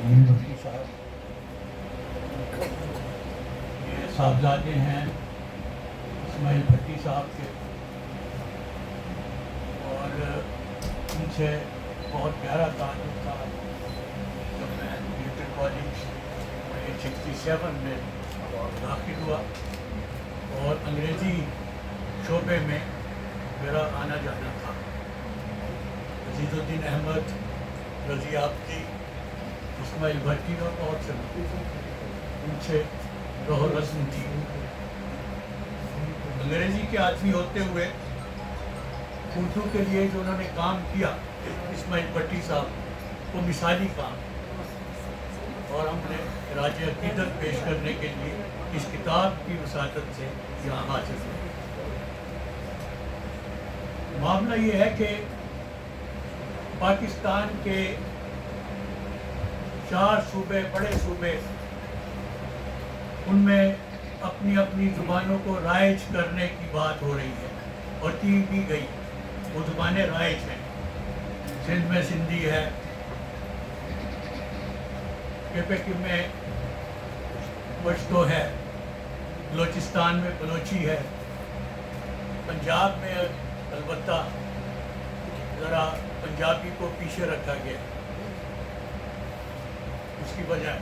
भट्टी साहब, ये साहबजादे हैं इस्माइल भट्टी साहब के, और उनसे बहुत गहरा ताल्लुक़ था। जब मैं इंटर कॉलेज 1967 में दाखिल हुआ और अंग्रेज़ी शोबे में मेरा आना जाना था। अजीज़ुद्दीन अहमद, रज़ी आब्दी, इस्माइल भट्टी और बहुत से उनसे रहो रस्म थी। अंग्रेज़ी के आदमी होते हुए उर्दू के लिए जो उन्होंने काम किया इस्माइल भट्टी साहब, वो मिसाली काम, और हमने राज अक़ीदत पेश करने के लिए इस किताब की वसातत से यहाँ हाजिर हुए। मामला ये है कि पाकिस्तान के 4 सूबे, बड़े सूबे, उनमें अपनी अपनी ज़ुबानों को राइज करने की बात हो रही है और की भी गई। वो ज़ुबानें राइज हैं। सिंध में सिंधी है, केपे में पश्तो है, बलोचिस्तान में बलोची है, पंजाब में अलबत्ता ज़रा पंजाबी को पीछे रखा गया। उसकी वजह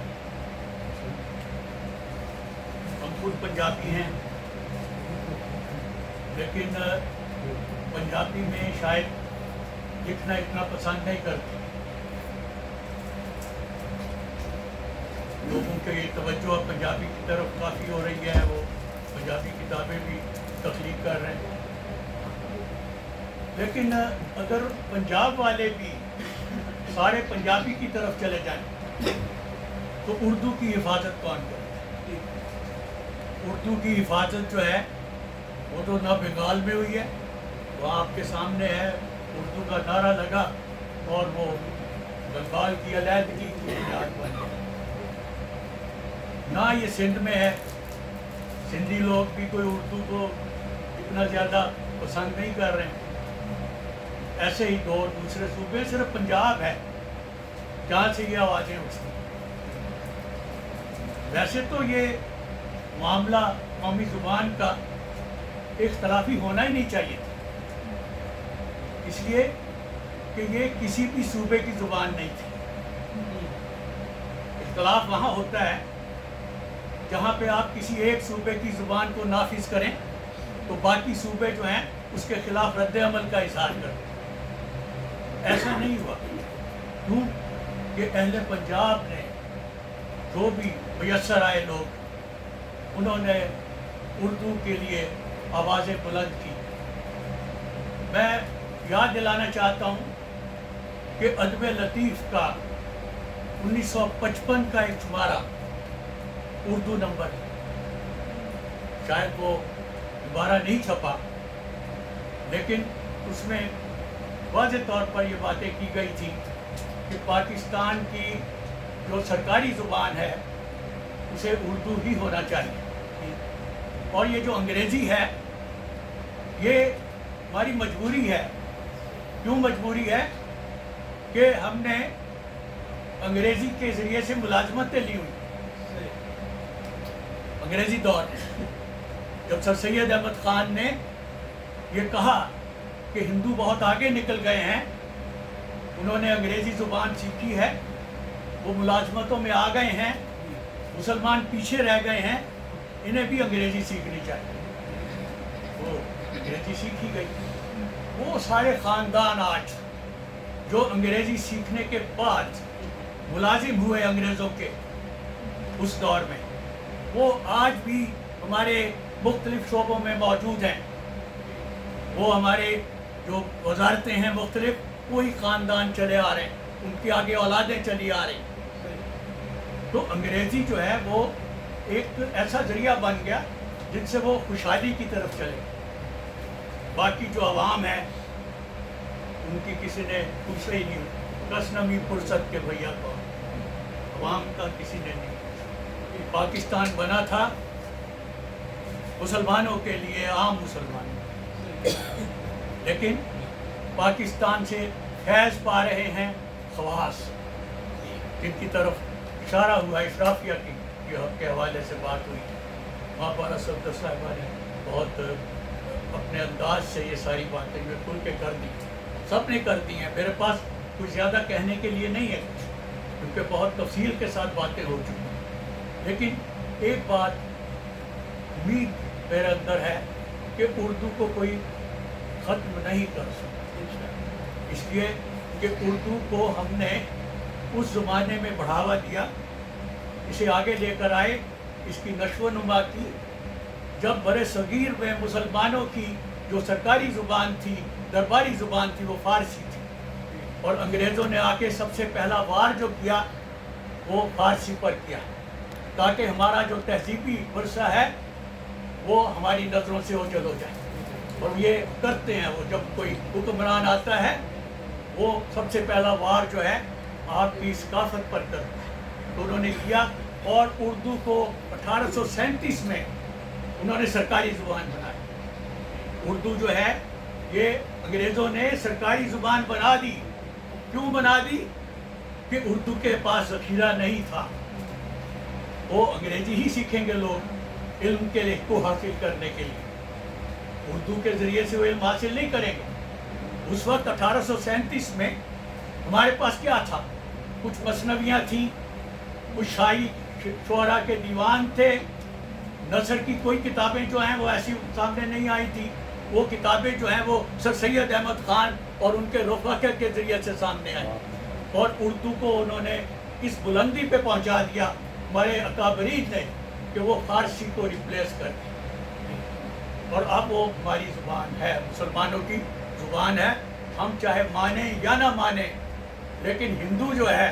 हम खुद पंजाबी हैं, लेकिन पंजाबी में शायद लिखना इतना पसंद नहीं करते। लोगों की तवज्जो अब पंजाबी की तरफ काफ़ी हो रही है, वो पंजाबी किताबें भी तख्लीक कर रहे हैं। लेकिन अगर पंजाब वाले भी सारे पंजाबी की तरफ चले जाएं तो उर्दू की हिफाजत कौन करे? उर्दू की हिफाजत जो है वो तो ना बंगाल में हुई है, वो आपके सामने है। उर्दू का नारा लगा और वो बंगाल की अलहदगी की बुनियाद बन गया। ना ये सिंध में है, सिंधी लोग भी कोई उर्दू को इतना ज़्यादा पसंद नहीं कर रहे हैं। ऐसे ही दो दूसरे सूबे, सिर्फ पंजाब है जहाँ से ये आवाज़ें उठती। वैसे तो ये मामला कौमी ज़ुबान का इख्तलाफी होना ही नहीं चाहिए था, इसलिए कि ये किसी भी सूबे की ज़ुबान नहीं थी। इख्तलाफ वहाँ होता है जहाँ पे आप किसी एक सूबे की ज़ुबान को नाफिज करें तो बाकी सूबे जो हैं उसके खिलाफ रद्द अमल का इज़हार करें। ऐसा नहीं हुआ, क्यों कि अहले पंजाब ने जो भी मुयस्सर आए लोग, उन्होंने उर्दू के लिए आवाज़ें बुलंद की। मैं याद दिलाना चाहता हूँ कि अदब लतीफ़ का 1955 का एक शुमारा उर्दू नंबर, शायद वो दोबारा नहीं छपा, लेकिन उसमें वाज़ेह तौर पर ये बातें की गई थी कि पाकिस्तान की जो सरकारी ज़ुबान है उसे उर्दू ही होना चाहिए। और ये जो अंग्रेज़ी है ये हमारी मजबूरी है। क्यों मजबूरी है? कि हमने अंग्रेज़ी के ज़रिए से मुलाजमतें ली हुई। अंग्रेज़ी दौर जब सर सैयद अहमद ख़ान ने ये कहा कि हिंदू बहुत आगे निकल गए हैं, उन्होंने अंग्रेज़ी ज़ुबान सीखी है, वो मुलाजमतों में आ गए हैं, मुसलमान पीछे रह गए हैं, इन्हें भी अंग्रेज़ी सीखनी चाहिए। वो अंग्रेज़ी सीखी गई। वो सारे ख़ानदान आज जो अंग्रेज़ी सीखने के बाद मुलाजिम हुए अंग्रेज़ों के उस दौर में, वो आज भी हमारे मुख्तलिफ़ शोबों में मौजूद हैं। वो हमारे जो वजारतें हैं मुख्तलिफ़, वही ख़ानदान चले आ रहे हैं, उनकी आगे औलादें चली आ रही। तो अंग्रेज़ी जो है वो एक ऐसा ज़रिया बन गया जिनसे वो खुशहाली की तरफ चले। बाकी जो अवाम है उनकी किसी ने पूछा ही नहीं, कस नमी फुर्सत के भैया को, अवाम का किसी ने नहीं। पाकिस्तान बना था मुसलमानों के लिए, आम मुसलमानों, लेकिन पाकिस्तान से फैज़ पा रहे हैं खवास, जिनकी तरफ इशारा हुआ, इशराफिया के हवाले से बात हुई। वहाँ पर असद साहिबा ने बहुत अपने अंदाज से ये सारी बातें जो खुल के कर दी, सब ने कर दी हैं। मेरे पास कुछ ज़्यादा कहने के लिए नहीं है कुछ, क्योंकि बहुत तफसील के साथ बातें हो चुकी हैं। लेकिन एक बात उम्मीद मेरे अंदर है कि उर्दू को कोई ख़त्म नहीं कर सकता, इसलिए कि उर्दू को हमने उस ज़माने में बढ़ावा दिया, इसे आगे लेकर आए, इसकी नश्व नुमा की। जब बड़े सगीर में मुसलमानों की जो सरकारी ज़ुबान थी, दरबारी ज़ुबान थी, वो फ़ारसी थी, और अंग्रेज़ों ने आके सबसे पहला वार जो किया वो फ़ारसी पर किया, ताकि हमारा जो तहज़ीबी वर्सा है वो हमारी नज़रों से ओझल हो जाए। और ये करते हैं, वो जब कोई हुक्मरान आता है वो सबसे पहला वार जो है आपकी सकाफत पर करता है, तो उन्होंने किया। और उर्दू को 1837 में उन्होंने सरकारी ज़ुबान बनाई। उर्दू जो है ये अंग्रेज़ों ने सरकारी ज़ुबान बना दी। क्यों बना दी? कि उर्दू के पास ज़ख़ीरा नहीं था, वो अंग्रेज़ी ही सीखेंगे लोग इल्म के लिए को हासिल करने के लिए, उर्दू के ज़रिए से वो इल्म हासिल नहीं करेंगे। उस वक्त 1837 में हमारे पास क्या था? कुछ मसनवियाँ थीं, कुछ शाही शुअरा के दीवान थे, नसर की कोई किताबें जो हैं वो ऐसी सामने नहीं आई थी। वो किताबें जो हैं वो सर सैयद अहमद ख़ान और उनके रफ़ाक़ा के ज़रिए से सामने आई, और उर्दू को उन्होंने इस बुलंदी पे पहुंचा दिया हमारे अकाबरीन ने कि वो फ़ारसी को रिप्लेस कर दी, और अब वो हमारी ज़ुबान है, मुसलमानों की ज़ुबान है। हम चाहे माने या ना माने, लेकिन हिंदू जो है